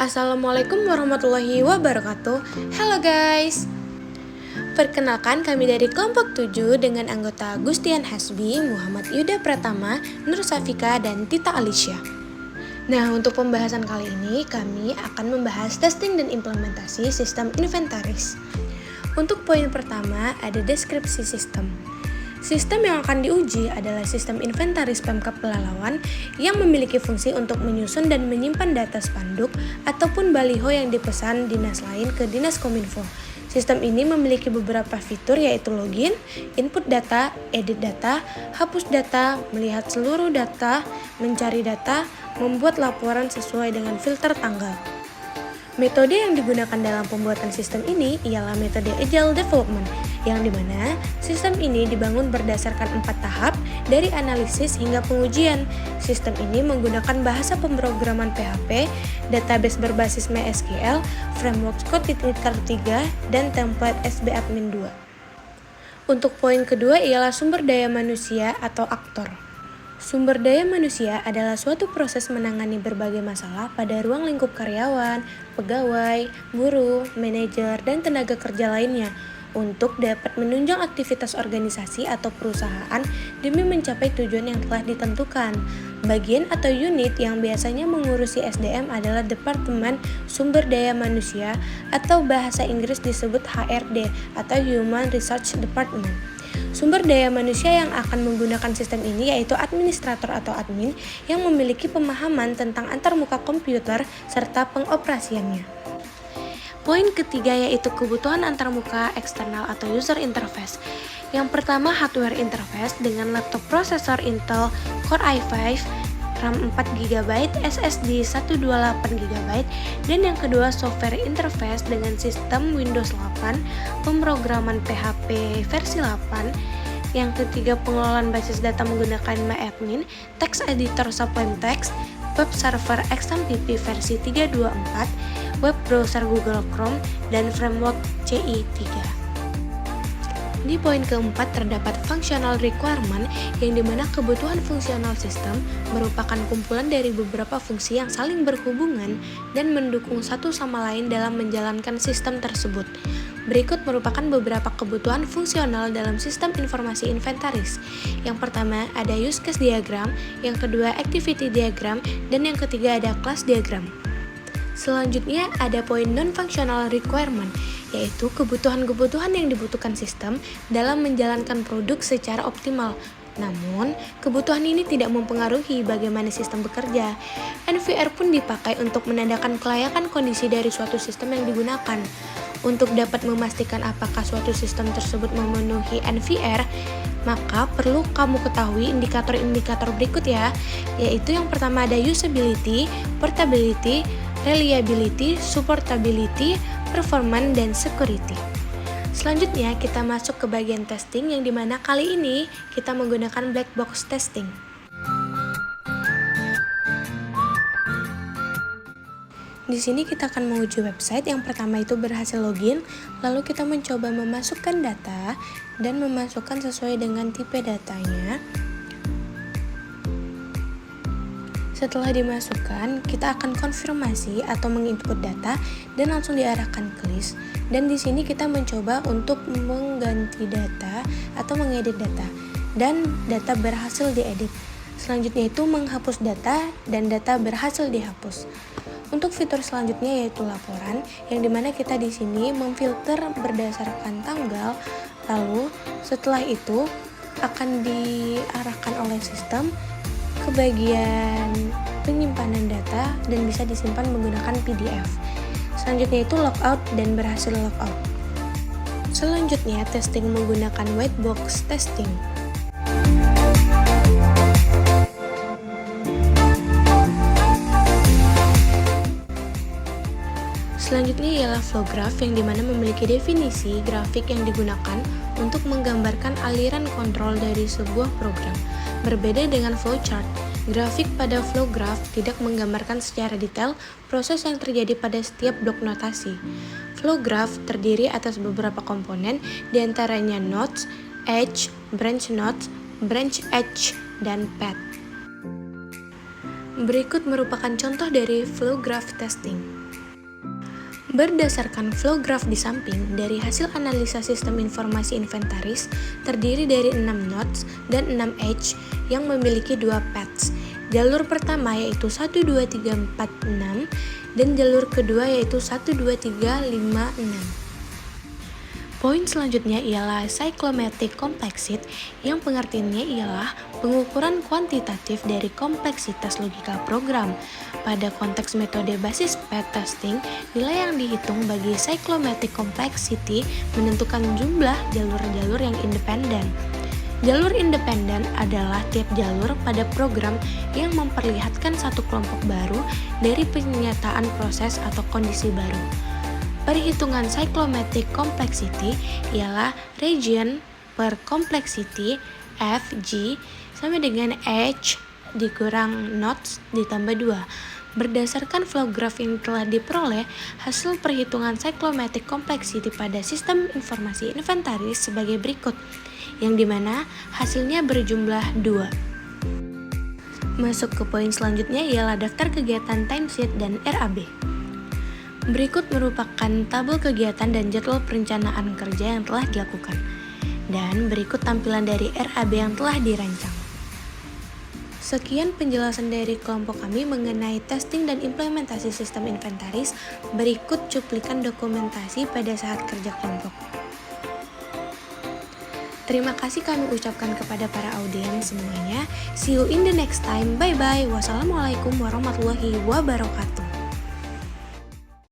Assalamualaikum warahmatullahi wabarakatuh. Halo guys. Perkenalkan, kami dari kelompok 7 dengan anggota Gustian Hasbi, Muhammad Yuda Pratama, Nur Safika, dan Tita Alicia. Nah, untuk pembahasan kali ini kami akan membahas testing dan implementasi sistem inventaris. Untuk poin pertama ada deskripsi sistem. Sistem yang akan diuji adalah sistem inventaris Pemkab Pelalawan yang memiliki fungsi untuk menyusun dan menyimpan data spanduk ataupun baliho yang dipesan dinas lain ke Dinas Kominfo. Sistem ini memiliki beberapa fitur yaitu login, input data, edit data, hapus data, melihat seluruh data, mencari data, membuat laporan sesuai dengan filter tanggal. Metode yang digunakan dalam pembuatan sistem ini ialah metode Agile Development, yang dimana sistem ini dibangun berdasarkan 4 tahap dari analisis hingga pengujian. Sistem ini menggunakan bahasa pemrograman PHP, database berbasis MySQL, framework Kotlin 3, dan template SBadmin 2. Untuk poin kedua ialah sumber daya manusia atau aktor. Sumber daya manusia adalah suatu proses menangani berbagai masalah pada ruang lingkup karyawan, pegawai, guru, manajer, dan tenaga kerja lainnya untuk dapat menunjang aktivitas organisasi atau perusahaan demi mencapai tujuan yang telah ditentukan. Bagian atau unit yang biasanya mengurusi SDM adalah Departemen Sumber Daya Manusia atau bahasa Inggris disebut HRD atau Human Resource Department. Sumber daya manusia yang akan menggunakan sistem ini yaitu administrator atau admin yang memiliki pemahaman tentang antarmuka komputer serta pengoperasiannya. Poin ketiga yaitu kebutuhan antarmuka eksternal atau user interface. Yang pertama hardware interface dengan laptop prosesor Intel Core i5, RAM 4GB, SSD 128GB, dan yang kedua software interface dengan sistem Windows 8, pemrograman PHP versi 8, yang ketiga pengelolaan basis data menggunakan MyAdmin, text editor Sublime Text, web server XMPP versi 3.2.4, web browser Google Chrome, dan framework CI3. Di poin keempat terdapat functional requirement yang dimana kebutuhan fungsional sistem merupakan kumpulan dari beberapa fungsi yang saling berhubungan dan mendukung satu sama lain dalam menjalankan sistem tersebut. Berikut merupakan beberapa kebutuhan fungsional dalam sistem informasi inventaris. Yang pertama ada use case diagram, yang kedua activity diagram, dan yang ketiga ada class diagram. Selanjutnya ada poin non-functional requirement, yaitu kebutuhan-kebutuhan yang dibutuhkan sistem dalam menjalankan produk secara optimal. Namun, kebutuhan ini tidak mempengaruhi bagaimana sistem bekerja. NVR pun dipakai untuk menandakan kelayakan kondisi dari suatu sistem yang digunakan. Untuk dapat memastikan apakah suatu sistem tersebut memenuhi NVR, maka perlu kamu ketahui indikator-indikator berikut ya, yaitu yang pertama ada usability, portability, reliability, supportability, performance, dan security. Selanjutnya kita masuk ke bagian testing yang dimana kali ini kita menggunakan black box testing. Di sini kita akan menguji website. Yang pertama itu berhasil login, lalu kita mencoba memasukkan data dan memasukkan sesuai dengan tipe datanya. Setelah dimasukkan, kita akan konfirmasi atau menginput data dan langsung diarahkan ke list. Dan di sini kita mencoba untuk mengganti data atau mengedit data dan data berhasil diedit. Selanjutnya itu menghapus data dan data berhasil dihapus. Untuk fitur selanjutnya yaitu laporan, yang dimana kita di sini memfilter berdasarkan tanggal. Lalu setelah itu akan diarahkan oleh sistem ke bagian penyimpanan data dan bisa disimpan menggunakan PDF. Selanjutnya itu logout dan berhasil logout. Selanjutnya testing menggunakan white box testing. Selanjutnya ialah flow graph yang dimana memiliki definisi grafik yang digunakan untuk menggambarkan aliran kontrol dari sebuah program. Berbeda dengan flowchart, grafik pada flow graph tidak menggambarkan secara detail proses yang terjadi pada setiap blok notasi. Flow graph terdiri atas beberapa komponen, diantaranya nodes, edge, branch nodes, branch edge, dan path. Berikut merupakan contoh dari flow graph testing. Berdasarkan flow graph di samping, dari hasil analisa sistem informasi inventaris terdiri dari 6 nodes dan 6 edge yang memiliki 2 paths. Jalur pertama yaitu 1, 2, 3, 4, 6 dan jalur kedua yaitu 1, 2, 3, 5, 6. Poin selanjutnya ialah cyclomatic complexity yang pengertiannya ialah pengukuran kuantitatif dari kompleksitas logika program. Pada konteks metode basis path testing, nilai yang dihitung bagi cyclomatic complexity menentukan jumlah jalur-jalur yang independen. Jalur independen adalah tiap jalur pada program yang memperlihatkan satu kelompok baru dari penyataan proses atau kondisi baru. Perhitungan cyclomatic complexity ialah region per complexity FG sama dengan edge dikurang nodes ditambah 2. Berdasarkan flow graph yang telah diperoleh, hasil perhitungan cyclomatic complexity pada sistem informasi inventaris sebagai berikut, yang dimana hasilnya berjumlah 2. Masuk ke poin selanjutnya ialah daftar kegiatan timesheet dan RAB. Berikut merupakan tabel kegiatan dan jadwal perencanaan kerja yang telah dilakukan. Dan berikut tampilan dari RAB yang telah dirancang. Sekian penjelasan dari kelompok kami mengenai testing dan implementasi sistem inventaris. Berikut cuplikan dokumentasi pada saat kerja kelompok. Terima kasih kami ucapkan kepada para audiens semuanya. See you in the next time. Bye-bye. Wassalamualaikum warahmatullahi wabarakatuh.